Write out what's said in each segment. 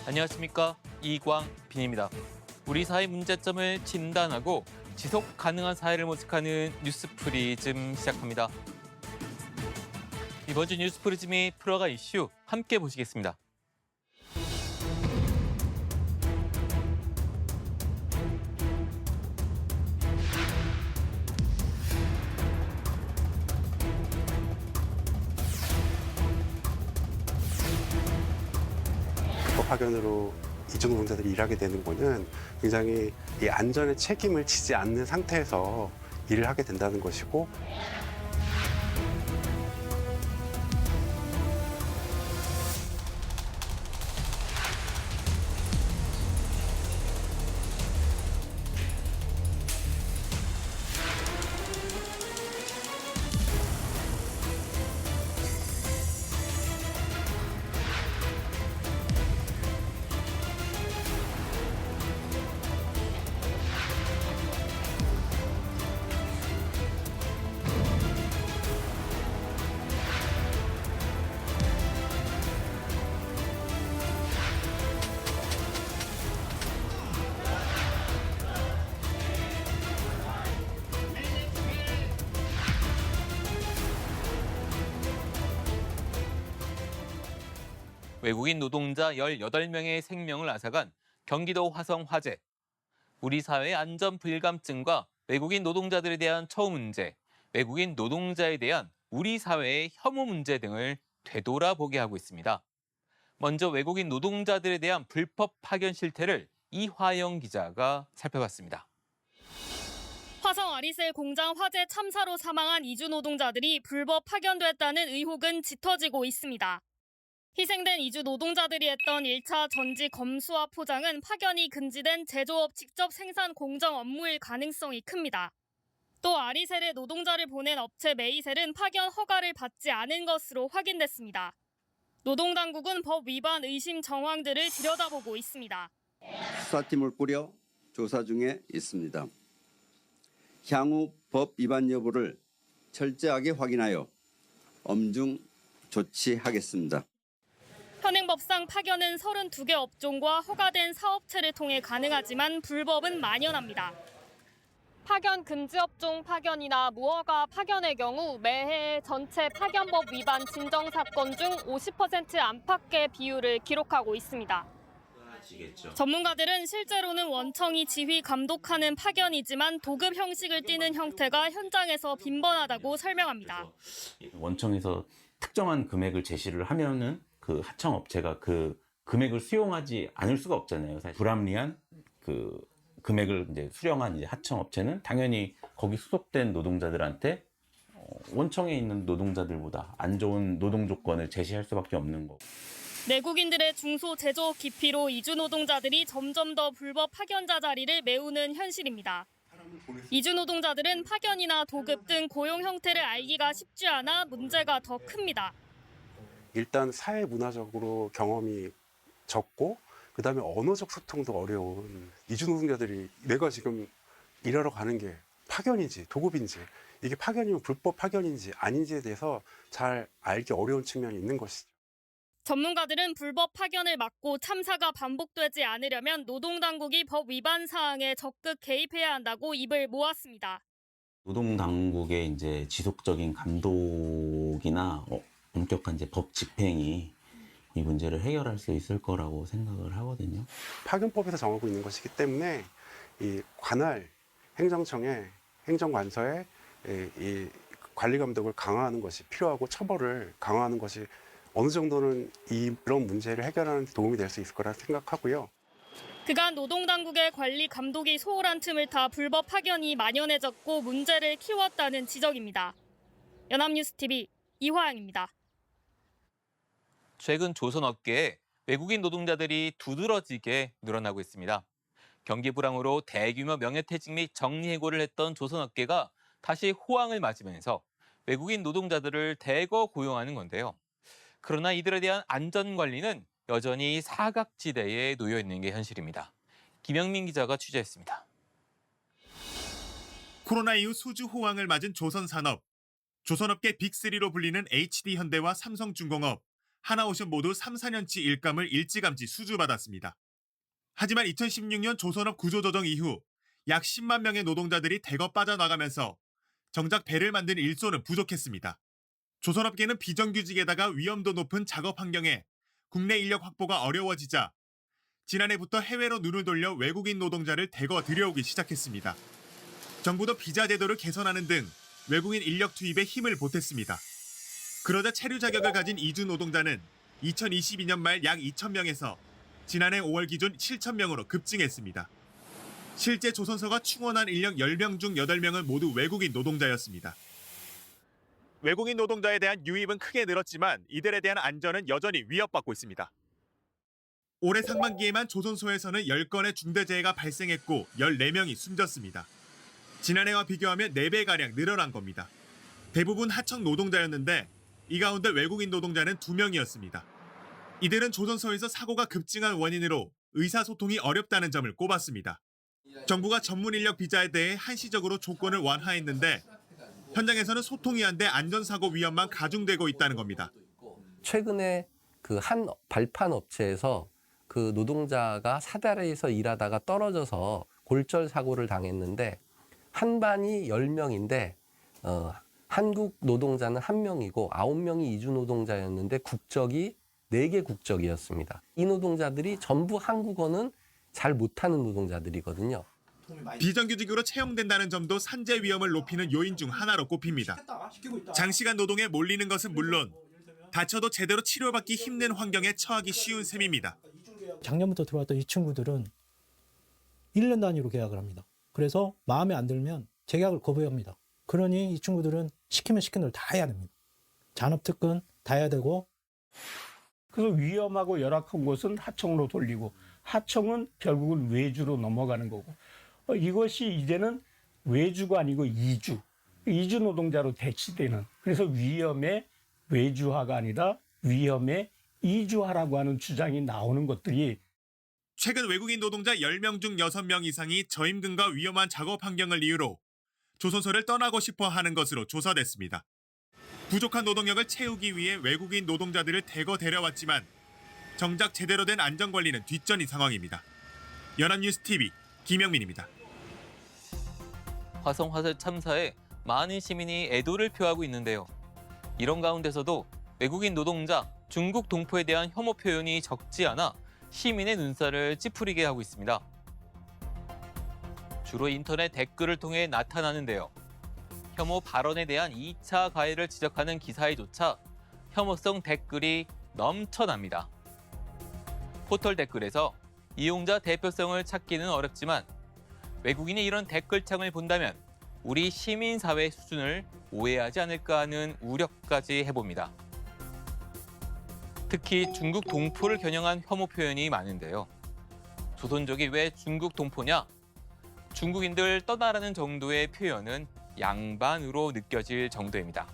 안녕하십니까, 이광빈입니다. 우리 사회 문제점을 진단하고 지속 가능한 사회를 모색하는 뉴스프리즘 시작합니다. 이번 주 뉴스프리즘이 풀어갈 이슈 함께 보시겠습니다. 파견으로 이주 노동자들이 일하게 되는 거는 굉장히 이 안전의 책임을 지지 않는 상태에서 일을 하게 된다는 것이고, 외국인 노동자 18명의 생명을 앗아간 경기도 화성 화재. 우리 사회의 안전 불감증과 외국인 노동자들에 대한 처우 문제, 외국인 노동자에 대한 우리 사회의 혐오 문제 등을 되돌아보게 하고 있습니다. 먼저 외국인 노동자들에 대한 불법 파견 실태를 이화영 기자가 살펴봤습니다. 화성 아리셀 공장 화재 참사로 사망한 이주 노동자들이 불법 파견됐다는 의혹은 짙어지고 있습니다. 희생된 이주 노동자들이 했던 1차 전지 검수와 포장은 파견이 금지된 제조업 직접 생산 공정 업무일 가능성이 큽니다. 또 아리셀에 노동자를 보낸 업체 메이셀은 파견 허가를 받지 않은 것으로 확인됐습니다. 노동당국은 법 위반 의심 정황들을 들여다보고 있습니다. 수사팀을 꾸려 조사 중에 있습니다. 향후 법 위반 여부를 철저하게 확인하여 엄중 조치하겠습니다. 현행법상 파견은 32개 업종과 허가된 사업체를 통해 가능하지만 불법은 만연합니다. 파견 금지 업종 파견이나 무허가 파견의 경우 매해 전체 파견법 위반 진정 사건 중 50% 안팎의 비율을 기록하고 있습니다. 전문가들은 실제로는 원청이 지휘 감독하는 파견이지만 도급 형식을 띠는 형태가 현장에서 빈번하다고 설명합니다. 원청에서 특정한 금액을 제시를 하면은 그 하청 업체가 그 금액을 수용하지 않을 수가 없잖아요. 사실 불합리한 그 금액을 이제 수령한 이제 하청 업체는 당연히 거기 소속된 노동자들한테 원청에 있는 노동자들보다 안 좋은 노동 조건을 제시할 수밖에 없는 거고. 내국인들의 중소 제조업 기피로 이주 노동자들이 점점 더 불법 파견자 자리를 메우는 현실입니다. 이주 노동자들은 파견이나 도급 등 고용 형태를 알기가 쉽지 않아 문제가 더 큽니다. 일단 사회 문화적으로 경험이 적고, 그다음에 언어적 소통도 어려운 이주 노동자들이 내가 지금 일하러 가는 게 파견인지 도급인지, 이게 파견이면 불법 파견인지 아닌지에 대해서 잘 알기 어려운 측면이 있는 것이죠. 전문가들은 불법 파견을 막고 참사가 반복되지 않으려면 노동당국이 법 위반 사항에 적극 개입해야 한다고 입을 모았습니다. 노동당국의 이제 지속적인 감독이나 엄격한 이제 법 집행이 이 문제를 해결할 수 있을 거라고 생각을 하거든요. 파견법에서 정하고 있는 것이기 때문에 이 관할 행정청의 행정관서의 이 관리 감독을 강화하는 것이 필요하고, 처벌을 강화하는 것이 어느 정도는 이런 문제를 해결하는 데 도움이 될 수 있을 거라 생각하고요. 그간 노동당국의 관리 감독이 소홀한 틈을 타 불법 파견이 만연해졌고 문제를 키웠다는 지적입니다. 연합뉴스TV 이화영입니다. 최근 조선업계에 외국인 노동자들이 두드러지게 늘어나고 있습니다. 경기 불황으로 대규모 명예퇴직 및 정리해고를 했던 조선업계가 다시 호황을 맞으면서 외국인 노동자들을 대거 고용하는 건데요. 그러나 이들에 대한 안전관리는 여전히 사각지대에 놓여 있는 게 현실입니다. 김영민 기자가 취재했습니다. 코로나 이후 수주 호황을 맞은 조선산업. 조선업계 빅3로 불리는 HD현대와 삼성중공업, 하나오션 모두 3, 4년치 일감을 일찌감치 수주받았습니다. 하지만 2016년 조선업 구조조정 이후 약 10만 명의 노동자들이 대거 빠져나가면서 정작 배를 만든 일손은 부족했습니다. 조선업계는 비정규직에다가 위험도 높은 작업 환경에 국내 인력 확보가 어려워지자 지난해부터 해외로 눈을 돌려 외국인 노동자를 대거 들여오기 시작했습니다. 정부도 비자 제도를 개선하는 등 외국인 인력 투입에 힘을 보탰습니다. 그러자 체류 자격을 가진 이주 노동자는 2022년 말 약 2,000명에서 지난해 5월 기준 7,000명으로 급증했습니다. 실제 조선소가 충원한 인력 10명 중 8명은 모두 외국인 노동자였습니다. 외국인 노동자에 대한 유입은 크게 늘었지만 이들에 대한 안전은 여전히 위협받고 있습니다. 올해 상반기에만 조선소에서는 10건의 중대재해가 발생했고 14명이 숨졌습니다. 지난해와 비교하면 4배가량 늘어난 겁니다. 대부분 하청 노동자였는데 이 가운데 외국인 노동자는 2명이었습니다. 이들은 조선소에서 사고가 급증한 원인으로 의사소통이 어렵다는 점을 꼽았습니다. 정부가 전문 인력 비자에 대해 한시적으로 조건을 완화했는데 현장에서는 소통이 안 돼 안전사고 위험만 가중되고 있다는 겁니다. 최근에 그 한 발판 업체에서 그 노동자가 사다리에서 일하다가 떨어져서 골절 사고를 당했는데 한 반이 10명인데 한국 노동자는 1명이고 9명이 이주 노동자였는데 국적이 4개 국적이었습니다. 이 노동자들이 전부 한국어는 잘 못하는 노동자들이거든요. 비정규직으로 채용된다는 점도 산재 위험을 높이는 요인 중 하나로 꼽힙니다. 장시간 노동에 몰리는 것은 물론 다쳐도 제대로 치료받기 힘든 환경에 처하기 쉬운 셈입니다. 작년부터 들어왔던 이 친구들은 1년 단위로 계약을 합니다. 그래서 마음에 안 들면 재계약을 거부합니다. 그러니 이 친구들은 시키면 시킨 대로 다 해야 됩니다. 잔업특근 다 해야 되고. 그래서 위험하고 열악한 곳은 하청으로 돌리고 하청은 결국은 외주로 넘어가는 거고 이것이 이제는 외주가 아니고 이주 노동자로 대치되는 그래서 위험의 외주화가 아니라 위험의 이주화라고 하는 주장이 나오는 것들이 최근 외국인 노동자 10명 중 6명 이상이 저임금과 위험한 작업 환경을 이유로 조선소를 떠나고 싶어 하는 것으로 조사됐습니다. 부족한 노동력을 채우기 위해 외국인 노동자들을 대거 데려왔지만 정작 제대로 된 안전관리는 뒷전인 상황입니다. 연합뉴스TV 김영민입니다. 화성 화재 참사에 많은 시민이 애도를 표하고 있는데요. 이런 가운데서도 외국인 노동자, 중국 동포에 대한 혐오 표현이 적지 않아 시민의 눈살을 찌푸리게 하고 있습니다. 주로 인터넷 댓글을 통해 나타나는데요. 혐오 발언에 대한 2차 가해를 지적하는 기사에조차 혐오성 댓글이 넘쳐납니다. 포털 댓글에서 이용자 대표성을 찾기는 어렵지만 외국인이 이런 댓글창을 본다면 우리 시민사회 수준을 오해하지 않을까 하는 우려까지 해봅니다. 특히 중국 동포를 겨냥한 혐오 표현이 많은데요. 조선족이 왜 중국 동포냐? 중국인들 떠나라는 정도의 표현은 양반으로 느껴질 정도입니다.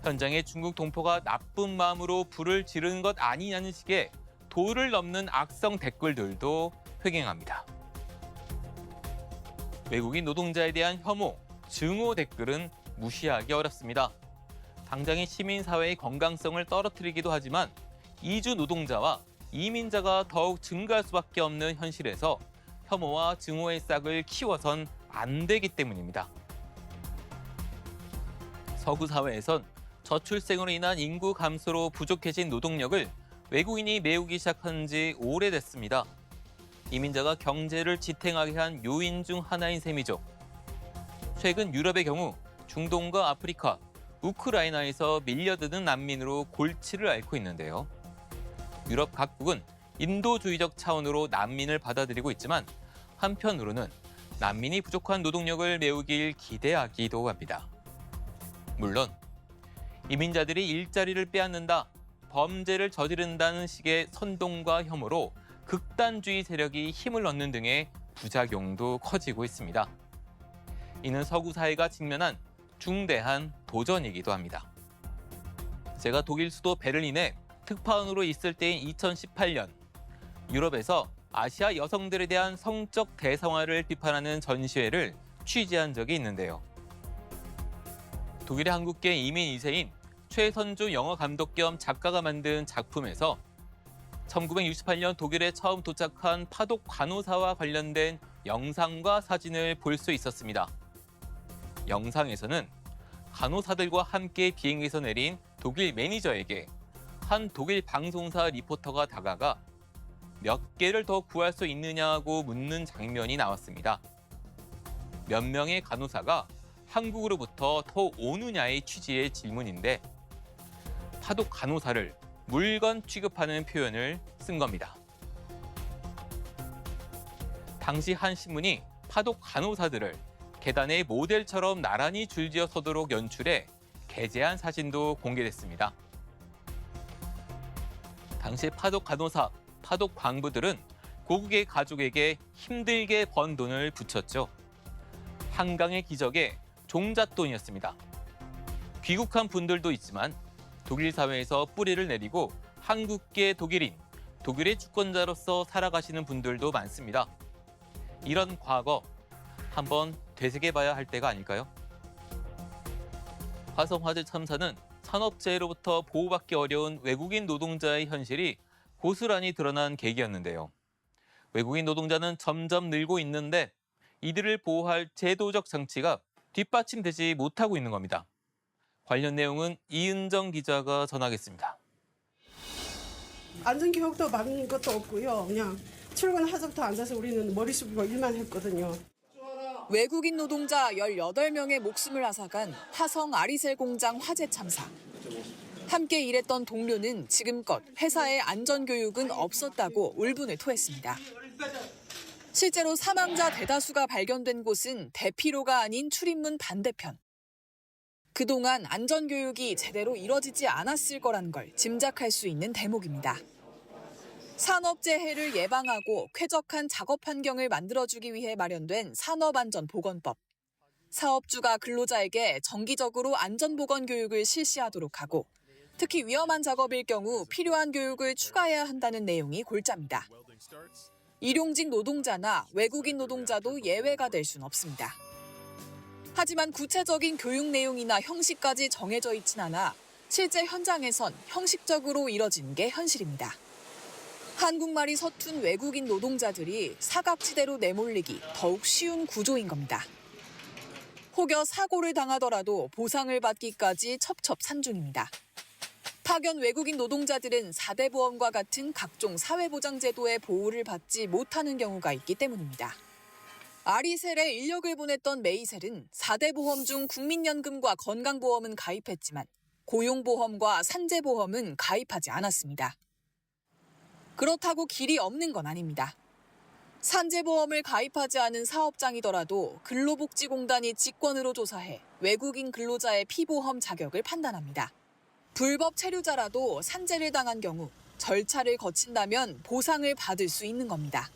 현장에 중국 동포가 나쁜 마음으로 불을 지르는 것 아니냐는 식의 도를 넘는 악성 댓글들도 횡행합니다. 외국인 노동자에 대한 혐오, 증오 댓글은 무시하기 어렵습니다. 당장의 시민사회의 건강성을 떨어뜨리기도 하지만 이주 노동자와 이민자가 더욱 증가할 수밖에 없는 현실에서 혐오와 증오의 싹을 키워선 안 되기 때문입니다. 서구 사회에선 저출생으로 인한 인구 감소로 부족해진 노동력을 외국인이 메우기 시작한 지 오래됐습니다. 이민자가 경제를 지탱하게 한 요인 중 하나인 셈이죠. 최근 유럽의 경우 중동과 아프리카, 우크라이나에서 밀려드는 난민으로 골치를 앓고 있는데요. 유럽 각국은 인도주의적 차원으로 난민을 받아들이고 있지만 한편으로는 난민이 부족한 노동력을 메우길 기대하기도 합니다. 물론 이민자들이 일자리를 빼앗는다, 범죄를 저지른다는 식의 선동과 혐오로 극단주의 세력이 힘을 얻는 등의 부작용도 커지고 있습니다. 이는 서구 사회가 직면한 중대한 도전이기도 합니다. 제가 독일 수도 베를린에 특파원으로 있을 때인 2018년 유럽에서 아시아 여성들에 대한 성적 대성화를 비판하는 전시회를 취재한 적이 있는데요. 독일의 한국계 이민 2세인 최선주 영어 감독 겸 작가가 만든 작품에서 1968년 독일에 처음 도착한 파독 간호사와 관련된 영상과 사진을 볼 수 있었습니다. 영상에서는 간호사들과 함께 비행기에서 내린 독일 매니저에게 한 독일 방송사 리포터가 다가가 몇 개를 더 구할 수 있느냐고 묻는 장면이 나왔습니다. 몇 명의 간호사가 한국으로부터 더 오느냐의 취지의 질문인데 파독 간호사를 물건 취급하는 표현을 쓴 겁니다. 당시 한 신문이 파독 간호사들을 계단의 모델처럼 나란히 줄지어 서도록 연출해 게재한 사진도 공개됐습니다. 당시 파독 간호사, 파독 광부들은 고국의 가족에게 힘들게 번 돈을 붙였죠. 한강의 기적에 종잣돈이었습니다. 귀국한 분들도 있지만 독일 사회에서 뿌리를 내리고 한국계 독일인, 독일의 주권자로서 살아가시는 분들도 많습니다. 이런 과거 한번 되새겨봐야 할 때가 아닐까요? 화성화재 참사는 산업재해로부터 보호받기 어려운 외국인 노동자의 현실이 고스란히 드러난 계기였는데요. 외국인 노동자는 점점 늘고 있는데 이들을 보호할 제도적 장치가 뒷받침되지 못하고 있는 겁니다. 관련 내용은 이은정 기자가 전하겠습니다. 안전교육도 받은 것도 없고요. 그냥 출근하자부터 앉아서 우리는 머리 숙이고 일만 했거든요. 외국인 노동자 18명의 목숨을 앗아간 화성 아리셀 공장 화재 참사. 함께 일했던 동료는 지금껏 회사의 안전교육은 없었다고 울분을 토했습니다. 실제로 사망자 대다수가 발견된 곳은 대피로가 아닌 출입문 반대편. 그동안 안전교육이 제대로 이뤄지지 않았을 거란 걸 짐작할 수 있는 대목입니다. 산업재해를 예방하고 쾌적한 작업 환경을 만들어주기 위해 마련된 산업안전보건법. 사업주가 근로자에게 정기적으로 안전보건 교육을 실시하도록 하고 특히 위험한 작업일 경우 필요한 교육을 추가해야 한다는 내용이 골자입니다. 일용직 노동자나 외국인 노동자도 예외가 될 순 없습니다. 하지만 구체적인 교육 내용이나 형식까지 정해져 있진 않아 실제 현장에선 형식적으로 이뤄진 게 현실입니다. 한국말이 서툰 외국인 노동자들이 사각지대로 내몰리기 더욱 쉬운 구조인 겁니다. 혹여 사고를 당하더라도 보상을 받기까지 첩첩산중입니다. 파견 외국인 노동자들은 4대 보험과 같은 각종 사회보장제도의 보호를 받지 못하는 경우가 있기 때문입니다. 아리셀에 인력을 보냈던 메이셀은 4대 보험 중 국민연금과 건강보험은 가입했지만 고용보험과 산재보험은 가입하지 않았습니다. 그렇다고 길이 없는 건 아닙니다. 산재보험을 가입하지 않은 사업장이더라도 근로복지공단이 직권으로 조사해 외국인 근로자의 피보험 자격을 판단합니다. 불법 체류자라도 산재를 당한 경우 절차를 거친다면 보상을 받을 수 있는 겁니다.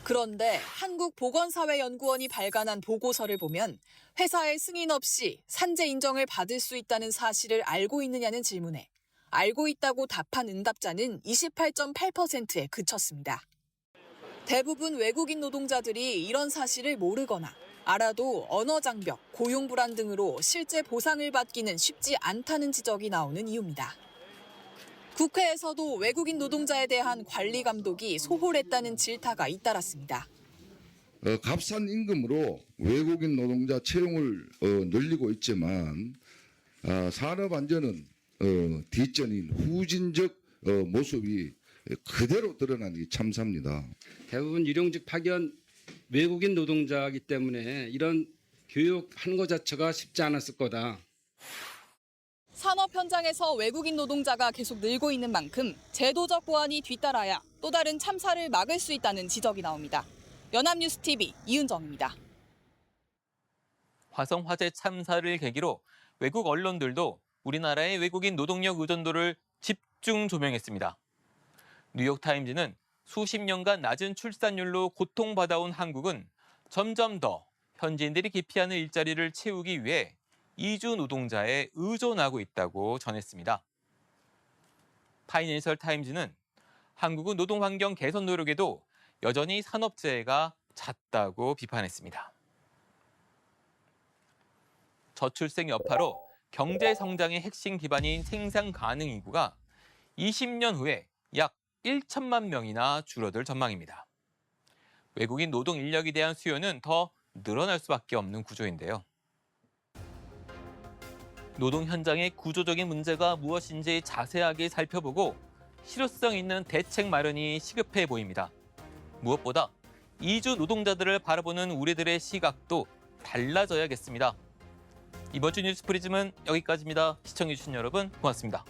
그런데 한국보건사회연구원이 발간한 보고서를 보면 회사의 승인 없이 산재 인정을 받을 수 있다는 사실을 알고 있느냐는 질문에 알고 있다고 답한 응답자는 28.8%에 그쳤습니다. 대부분 외국인 노동자들이 이런 사실을 모르거나 알아도 언어 장벽, 고용 불안 등으로 실제 보상을 받기는 쉽지 않다는 지적이 나오는 이유입니다. 국회에서도 외국인 노동자에 대한 관리 감독이 소홀했다는 질타가 잇따랐습니다. 값싼 임금으로 외국인 노동자 채용을 늘리고 있지만 산업 안전은 뒷전인 후진적 모습이 그대로 드러나는 게 참사입니다. 대부분 일용직 파견 외국인 노동자이기 때문에 이런 교육하는 것 자체가 쉽지 않았을 거다. 산업 현장에서 외국인 노동자가 계속 늘고 있는 만큼 제도적 보완이 뒤따라야 또 다른 참사를 막을 수 있다는 지적이 나옵니다. 연합뉴스TV 이은정입니다. 화성 화재 참사를 계기로 외국 언론들도 우리나라의 외국인 노동력 의존도를 집중 조명했습니다. 뉴욕타임즈는 수십 년간 낮은 출산율로 고통받아온 한국은 점점 더 현지인들이 기피하는 일자리를 채우기 위해 이주 노동자에 의존하고 있다고 전했습니다. 파이낸셜 타임즈는 한국은 노동환경 개선 노력에도 여전히 산업재해가 잦다고 비판했습니다. 저출생 여파로 경제 성장의 핵심 기반인 생산 가능 인구가 20년 후에 약 1천만 명이나 줄어들 전망입니다. 외국인 노동 인력에 대한 수요는 더 늘어날 수밖에 없는 구조인데요. 노동 현장의 구조적인 문제가 무엇인지 자세하게 살펴보고 실효성 있는 대책 마련이 시급해 보입니다. 무엇보다 이주 노동자들을 바라보는 우리들의 시각도 달라져야겠습니다. 이번 주 뉴스 프리즘은 여기까지입니다. 시청해주신 여러분 고맙습니다.